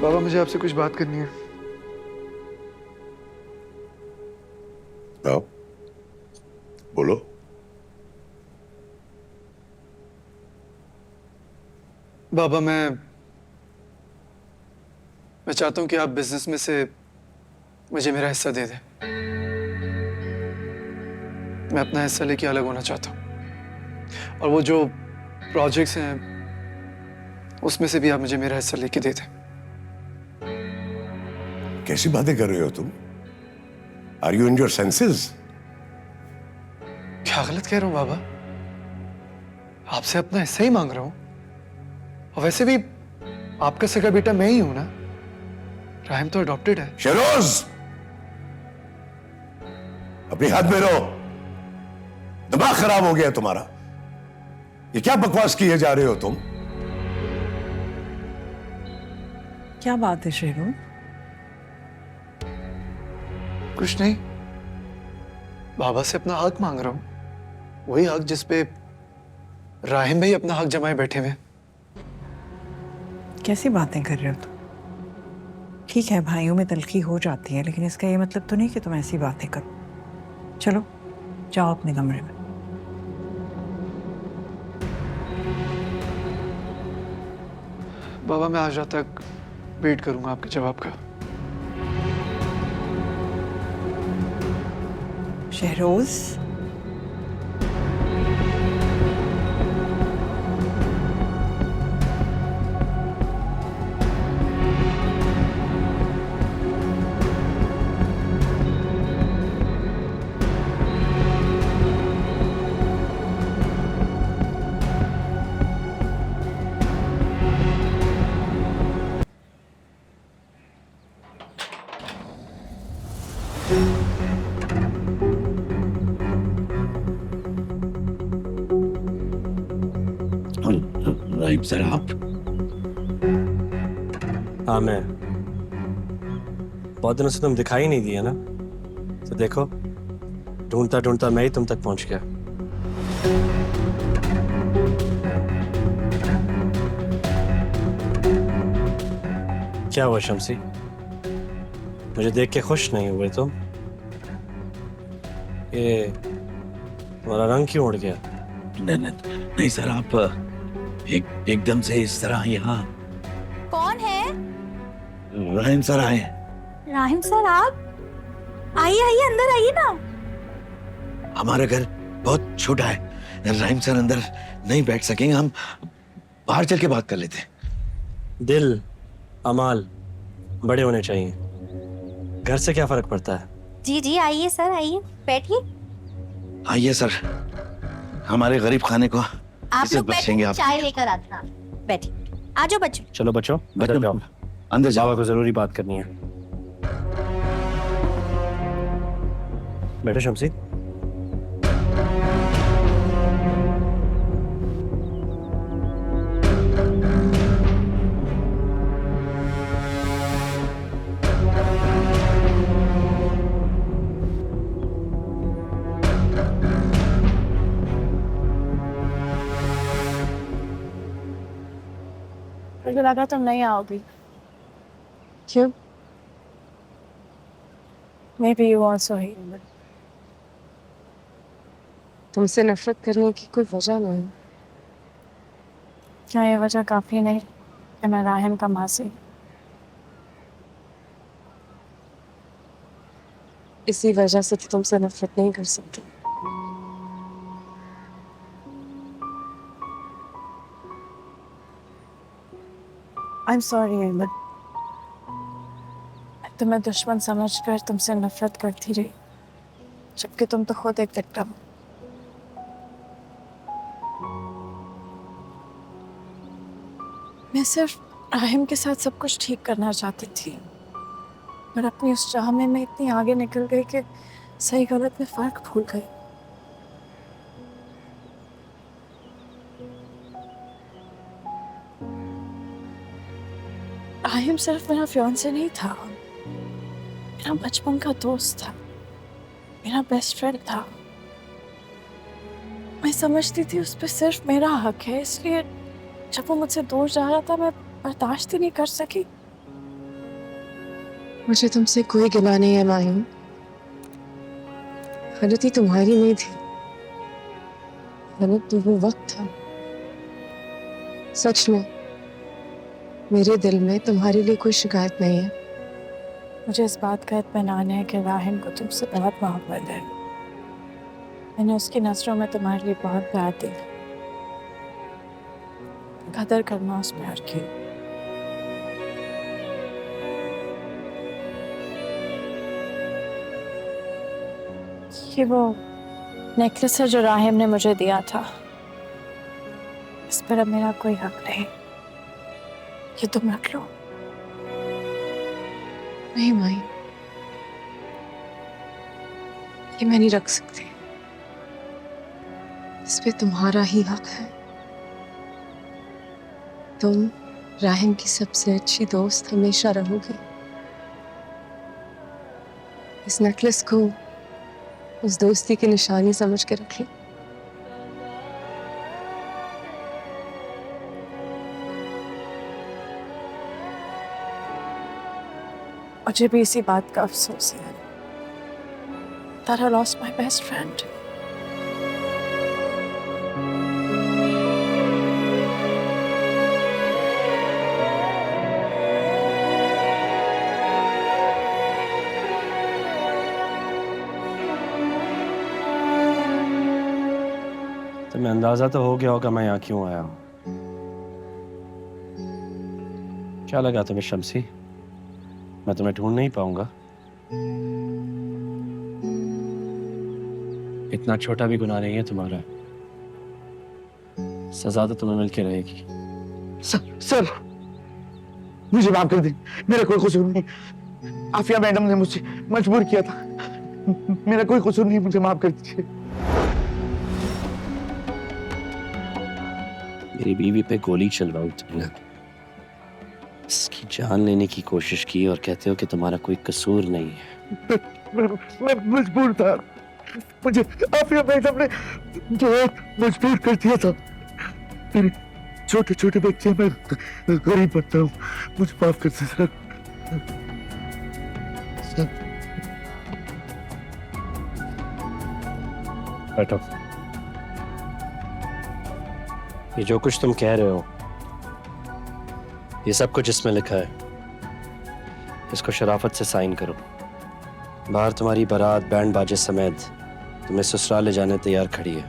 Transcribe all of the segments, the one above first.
बाबा मुझे आपसे कुछ बात करनी है। आओ, बोलो। बाबा मैं चाहता हूं कि आप बिजनेस में से मुझे मेरा हिस्सा दे दें। मैं अपना हिस्सा लेके अलग होना चाहता हूं और वो जो प्रोजेक्ट्स हैं उसमें से भी आप मुझे मेरा हिस्सा लेके दे दें। कैसी बातें कर रहे हो तुम? Are you in your senses? क्या गलत कह रहा हूं बाबा? आपसे अपना हिस्सा ही मांग रहा हूं और वैसे भी आपका सगा बेटा मैं ही हूं ना। राहिम तो अडॉप्टेड है। शहरोज, अपनी हद में रहो। दिमाग खराब हो गया तुम्हारा। ये क्या बकवास किए जा रहे हो तुम? क्या बात है शेरू? कुछ नहीं, बाबा से अपना हक मांग रहा हूं, वही हक जिस पे राहिम भाई अपना हक जमाए बैठे हुए। कैसी बातें कर रहे हो तुम? ठीक है, भाइयों में तलखी हो जाती है, लेकिन इसका ये मतलब तो नहीं कि तुम ऐसी बातें करो। चलो जाओ अपने कमरे में। बाबा मैं आज रात तक वेट करूंगा आपके जवाब का। शहरोज, राहिम सर आप? हाँ मैं। बहुत दिनों से तुम दिखाई नहीं दिया ना, तो देखो ढूंढता ढूंढता मैं ही तुम तक पहुंच गया। क्या हुआ शम्सी, मुझे देख के खुश नहीं हुए तुम? ये तुम्हारा रंग क्यों उड़ गया? नहीं सर, आप एकदम से इस तरह यहाँ। कौन है? राहिम सर आए। राहिम सर आप? आइए आइए, अंदर आइए ना। हमारा घर बहुत छोटा है, राहिम सर अंदर नहीं बैठ सकेंगे, हम बाहर चल के बात कर लेते हैं। दिल अमाल बड़े होने चाहिए, घर से क्या फर्क पड़ता है? जी जी आइए सर, आइए बैठिए। आइए सर, हमारे गरीब खाने को आप इज्जत लोग बख्शेंगे बैठिए, आप। चाय लेकर आते हैं। बैठिए, आ जाओ बच्चों। चलो बच्चों अंदर बच्चों, जाओ, अंदर जाओ। बाबा को जरूरी बात करनी है। बैठो शम्सी। मुझे लगा तुम नहीं आओगी। क्यों? Maybe you also hate me. तुमसे नफरत करने की कोई वजह नहीं। क्या ये वजह काफी नहीं कि मैं राहिम का मासी? इसी वजह से तो तुमसे नफरत नहीं कर सकती। I'm sorry अहमद, तुम्हें दुश्मन समझकर तुमसे नफरत करती रही, जबकि तुम तो खुद एक विक्टिम हो। मैं सिर्फ राहिम के साथ सब कुछ ठीक करना चाहती थी, पर अपनी उस चाह में मैं इतनी आगे निकल गई कि सही गलत में फर्क भूल गई। राहिम सिर्फ मेरा फियांसे नहीं था, मेरा बचपन का दोस्त था, मेरा बेस्ट फ्रेंड था। मैं समझती थी उस पर सिर्फ मेरा हक है, इसलिए जब वो मुझसे दूर जा रहा था मैं बर्दाश्त ही नहीं कर सकी। मुझे तुमसे कोई गिला नहीं है माही। गलती तुम्हारी नहीं थी, गलत तो वो वक्त था। सच में मेरे दिल में तुम्हारे लिए कोई शिकायत नहीं है। मुझे इस बात का इत्मीनान है कि राहिम को तुमसे बहुत मोहब्बत है। मैंने उसकी नजरों में तुम्हारे लिए बहुत प्यार दिया। कदर करना उस प्यार की। ये वो नेकलेस है जो राहिम ने मुझे दिया था, इस पर अब मेरा कोई हक नहीं। ये तुम रख लो। नहीं माई, ये मैं नहीं रख सकती। इस पे तुम्हारा ही हक है। तुम राहिम की सबसे अच्छी दोस्त हमेशा रहोगी। इस नेकलेस को उस दोस्ती की निशानी समझ के रख लो। मुझे भी इसी बात का अफसोस है that I lost my best friend. तुम्हें अंदाजा तो हो गया होगा मैं यहाँ क्यों आया हूँ। क्या लगा तुम्हें शम्सी, मैं तुम्हें ढूंढ नहीं पाऊंगा? इतना छोटा भी गुनाह नहीं है तुम्हारा, सजा तो तुम्हें मिलके रहेगी। सर मुझे माफ कर दें, मेरा कोई कसूर नहीं। आफिया मैडम ने मुझे मजबूर किया था, मेरा कोई कसूर नहीं, मुझे माफ कर दीजिए। मेरी बीवी पे गोली चलवाई तुमने, इसकी जान लेने की कोशिश की और कहते हो कि तुम्हारा कोई कसूर नहीं है। मैं मजबूर था, मुझे आफिया मैडम ने बहुत मजबूर कर दिया था। मेरे छोटे छोटे बच्चे, मैं गरीब बच्चा हूँ, मुझे माफ कर दीजिए सर। बैठो। ये जो कुछ तुम कह रहे हो, ये सब कुछ इसमें लिखा है, इसको शराफत से साइन करो। बाहर तुम्हारी बारात बैंड बाजे समेत तुम्हें ससुराल ले जाने तैयार खड़ी है।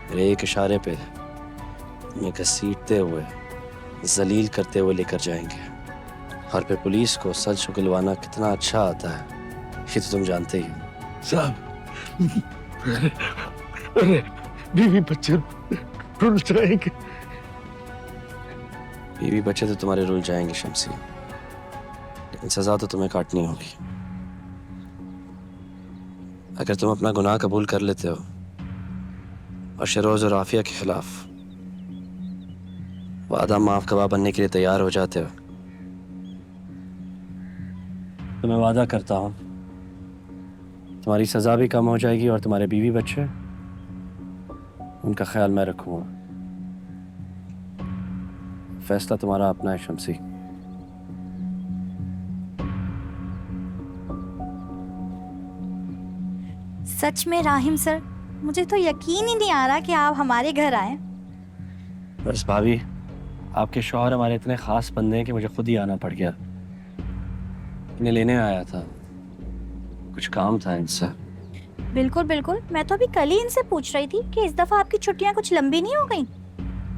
मेरे एक इशारे पे तुम्हें घसीटते हुए, जलील करते हुए लेकर जाएंगे। और फिर पुलिस को सच उगलवाना कितना अच्छा आता है, ये तो तुम जानते ही हो। साहब, अरे बीवी बच्चे रुल जाएंगे। बीवी बच्चे तो तुम्हारे रुल जाएंगे शम्सी, लेकिन सजा तो तुम्हें काटनी होगी। अगर तुम अपना गुनाह कबूल कर लेते हो और शरोज और आफिया के खिलाफ वादा माफ गवाह बनने के लिए तैयार हो जाते हो, तो मैं वादा करता हूं तुम्हारी सजा भी कम हो जाएगी और तुम्हारे बीवी बच्चे, उनका ख्याल मैं रखूंगा। फैसला तुम्हारा अपना है शम्सी। सच में राहिम सर, मुझे तो यकीन ही नहीं आ रहा कि आप हमारे घर आए। बस भाभी, आपके शौहर हमारे इतने खास बंदे हैं कि मुझे खुद ही आना पड़ गया। इन्हें लेने आया था, कुछ काम था इनसे। बिल्कुल बिल्कुल, मैं तो अभी कल ही इनसे पूछ रही थी कि इस दफा आपकी छुट्टियां कुछ लंबी नहीं हो गई।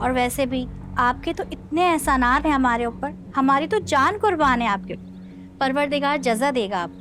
और वैसे भी आपके तो इतने एहसानात हैं हमारे ऊपर, हमारी तो जान कुर्बान है आपके। परवरदिगार जज़ा देगा आप।